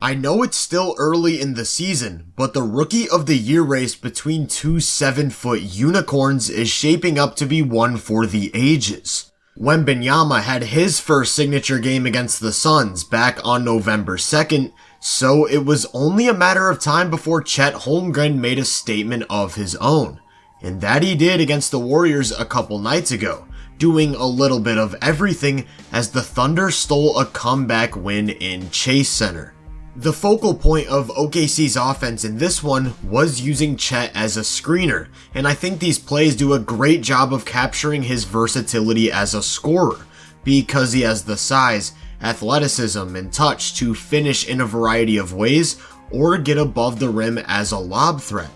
I know it's still early in the season, but the Rookie of the Year race between two 7-foot unicorns is shaping up to be one for the ages. Wembanyama had his first signature game against the Suns back on November 2nd, so it was only a matter of time before Chet Holmgren made a statement of his own. And that he did against the Warriors a couple nights ago, doing a little bit of everything as the Thunder stole a comeback win in Chase Center. The focal point of OKC's offense in this one was using Chet as a screener, and I think these plays do a great job of capturing his versatility as a scorer, because he has the size, athleticism, and touch to finish in a variety of ways or get above the rim as a lob threat.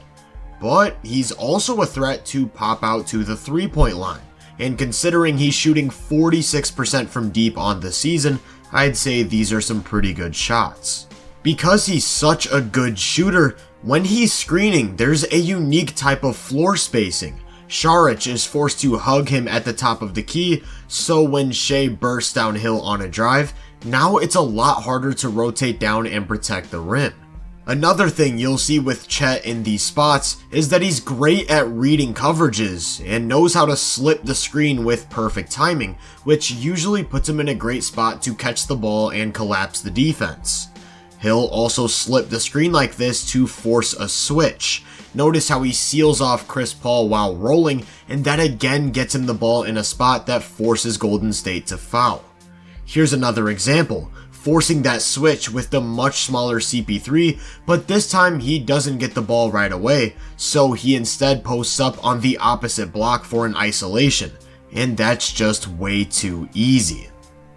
But he's also a threat to pop out to the three-point line, and considering he's shooting 46% from deep on the season, I'd say these are some pretty good shots. Because he's such a good shooter, when he's screening, there's a unique type of floor spacing. Saric is forced to hug him at the top of the key, so when Shea bursts downhill on a drive, now it's a lot harder to rotate down and protect the rim. Another thing you'll see with Chet in these spots is that he's great at reading coverages and knows how to slip the screen with perfect timing, which usually puts him in a great spot to catch the ball and collapse the defense. He'll also slip the screen like this to force a switch. Notice how he seals off Chris Paul while rolling, and that again gets him the ball in a spot that forces Golden State to foul. Here's another example, forcing that switch with the much smaller CP3, but this time he doesn't get the ball right away, so he instead posts up on the opposite block for an isolation, and that's just way too easy.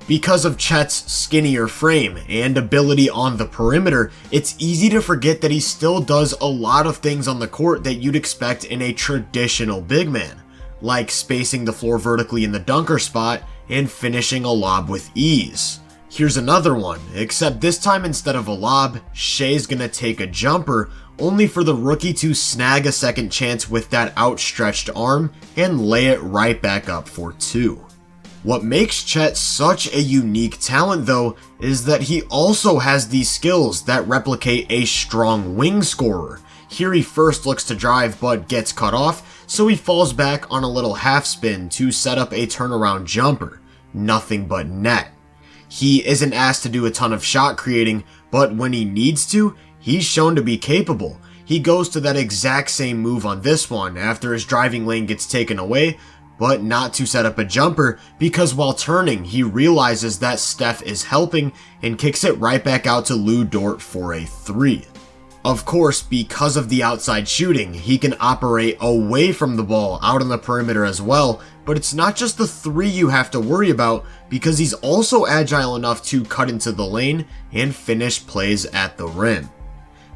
Because of Chet's skinnier frame and ability on the perimeter, it's easy to forget that he still does a lot of things on the court that you'd expect in a traditional big man, like spacing the floor vertically in the dunker spot and finishing a lob with ease. Here's another one, except this time instead of a lob, Shea's gonna take a jumper, only for the rookie to snag a second chance with that outstretched arm and lay it right back up for two. What makes Chet such a unique talent though is that he also has these skills that replicate a strong wing scorer. Here he first looks to drive but gets cut off, so he falls back on a little half spin to set up a turnaround jumper. Nothing but net. He isn't asked to do a ton of shot creating, but when he needs to, he's shown to be capable. He goes to that exact same move on this one after his driving lane gets taken away, but not to set up a jumper because while turning, he realizes that Steph is helping and kicks it right back out to Lou Dort for a 3. Of course, because of the outside shooting, he can operate away from the ball out on the perimeter as well, but it's not just the 3 you have to worry about because he's also agile enough to cut into the lane and finish plays at the rim.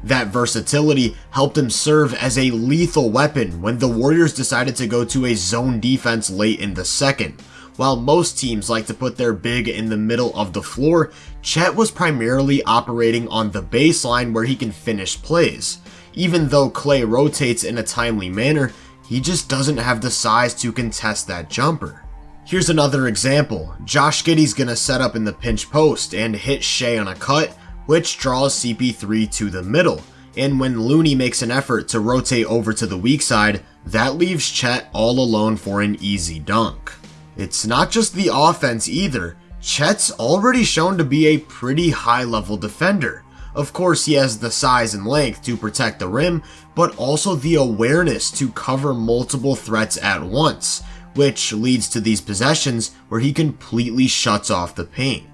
That versatility helped him serve as a lethal weapon when the Warriors decided to go to a zone defense late in the second. While most teams like to put their big in the middle of the floor, Chet was primarily operating on the baseline where he can finish plays. Even though Klay rotates in a timely manner, he just doesn't have the size to contest that jumper. Here's another example. Josh Giddey's gonna set up in the pinch post and hit Shea on a cut, which draws CP3 to the middle, and when Looney makes an effort to rotate over to the weak side, that leaves Chet all alone for an easy dunk. It's not just the offense either. Chet's already shown to be a pretty high-level defender. Of course, he has the size and length to protect the rim, but also the awareness to cover multiple threats at once, which leads to these possessions where he completely shuts off the paint.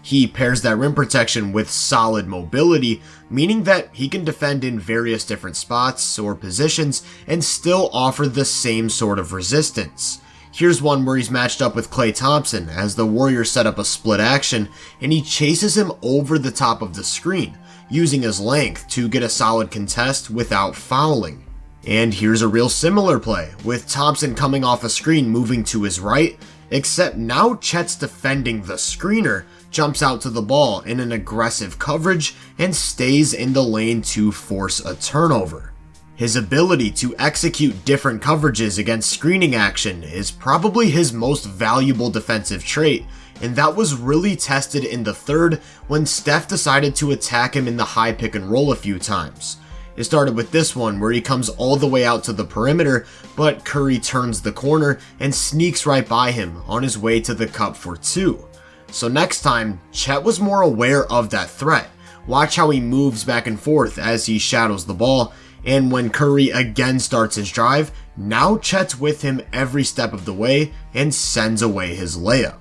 He pairs that rim protection with solid mobility, meaning that he can defend in various different spots or positions and still offer the same sort of resistance. Here's one where he's matched up with Klay Thompson as the Warriors set up a split action and he chases him over the top of the screen, using his length to get a solid contest without fouling. And here's a real similar play, with Thompson coming off a screen moving to his right, except now Chet's defending the screener, jumps out to the ball in an aggressive coverage, and stays in the lane to force a turnover. His ability to execute different coverages against screening action is probably his most valuable defensive trait, and that was really tested in the third when Steph decided to attack him in the high pick and roll a few times. It started with this one where he comes all the way out to the perimeter, but Curry turns the corner and sneaks right by him on his way to the cup for two. So next time, Chet was more aware of that threat. Watch how he moves back and forth as he shadows the ball, and when Curry again starts his drive, now Chet's with him every step of the way and sends away his layup.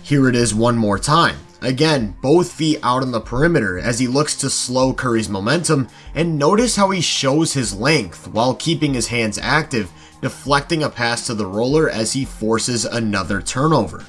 Here it is one more time. Again, both feet out on the perimeter as he looks to slow Curry's momentum, and notice how he shows his length while keeping his hands active, deflecting a pass to the roller as he forces another turnover.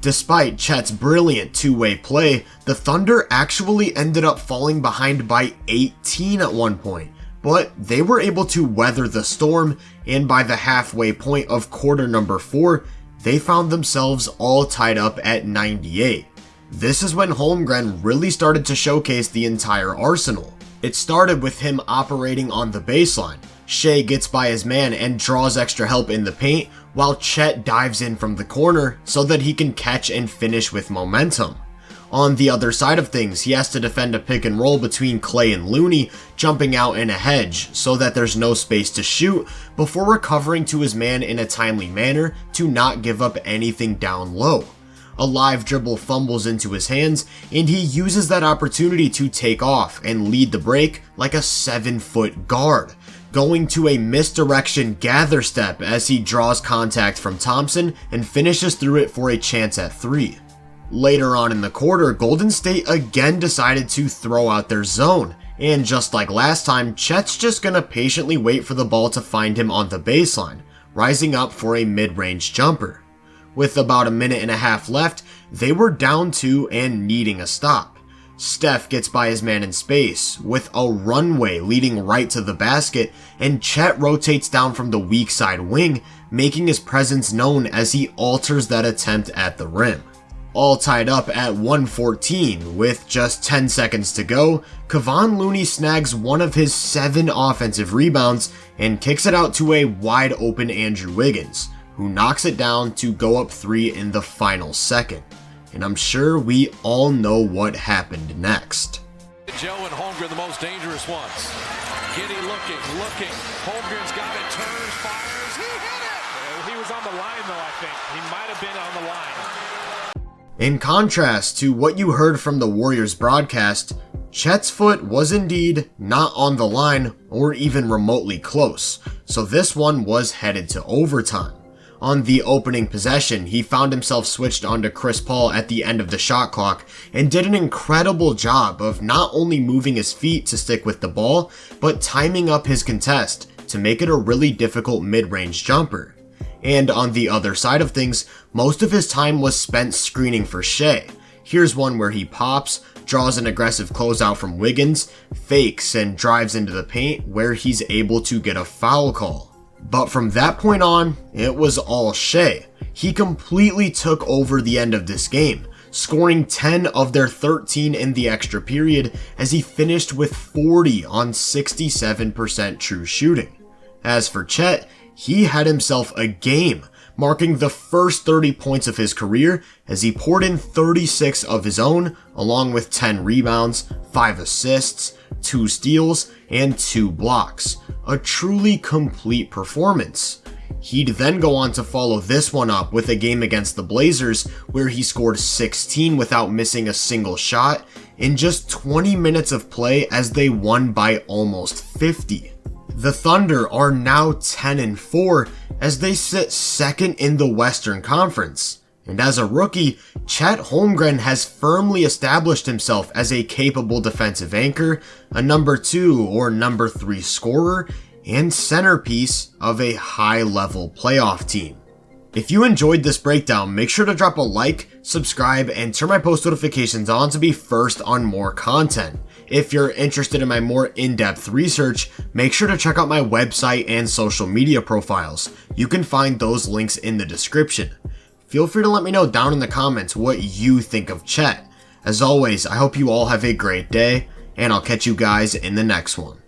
Despite Chet's brilliant two-way play, the Thunder actually ended up falling behind by 18 at one point, but they were able to weather the storm, and by the halfway point of quarter number 4, they found themselves all tied up at 98. This is when Holmgren really started to showcase the entire arsenal. It started with him operating on the baseline. Shea gets by his man and draws extra help in the paint, while Chet dives in from the corner so that he can catch and finish with momentum. On the other side of things, he has to defend a pick and roll between Clay and Looney, jumping out in a hedge so that there's no space to shoot, before recovering to his man in a timely manner to not give up anything down low. A live dribble fumbles into his hands, and he uses that opportunity to take off and lead the break like a 7-foot guard, going to a misdirection gather step as he draws contact from Thompson and finishes through it for a chance at 3. Later on in the quarter, Golden State again decided to throw out their zone, and just like last time, Chet's just gonna patiently wait for the ball to find him on the baseline, rising up for a mid-range jumper. With about a minute and a half left, they were down 2 and needing a stop. Steph gets by his man in space, with a runway leading right to the basket, and Chet rotates down from the weak side wing, making his presence known as he alters that attempt at the rim. All tied up at 114 with just 10 seconds to go, Kevon Looney snags one of his 7 offensive rebounds and kicks it out to a wide open Andrew Wiggins, who knocks it down to go up 3 in the final second. And I'm sure we all know what happened next. Joe and Holmgren, the most dangerous ones. Giddy looking. Holmgren's got it, turns, fires, he hit it! He was on the line though, I think. He might have been on the line. In contrast to what you heard from the Warriors broadcast, Chet's foot was indeed not on the line or even remotely close, so this one was headed to overtime. On the opening possession, he found himself switched onto Chris Paul at the end of the shot clock and did an incredible job of not only moving his feet to stick with the ball, but timing up his contest to make it a really difficult mid-range jumper. And on the other side of things, most of his time was spent screening for Shea. Here's one where he pops, draws an aggressive closeout from Wiggins, fakes and drives into the paint where he's able to get a foul call. But from that point on, it was all Shea. He completely took over the end of this game, scoring 10 of their 13 in the extra period as he finished with 40 on 67% true shooting. As for Chet, he had himself a game, marking the first 30 points of his career as he poured in 36 of his own, along with 10 rebounds, 5 assists, 2 steals, and 2 blocks. A truly complete performance. He'd then go on to follow this one up with a game against the Blazers where he scored 16 without missing a single shot in just 20 minutes of play as they won by almost 50. The Thunder are now 10-4 as they sit second in the Western Conference. And as a rookie, Chet Holmgren has firmly established himself as a capable defensive anchor, a number 2 or number 3 scorer, and centerpiece of a high-level playoff team. If you enjoyed this breakdown, make sure to drop a like, subscribe, and turn my post notifications on to be first on more content. If you're interested in my more in-depth research, make sure to check out my website and social media profiles. You can find those links in the description. Feel free to let me know down in the comments what you think of Chet. As always, I hope you all have a great day, and I'll catch you guys in the next one.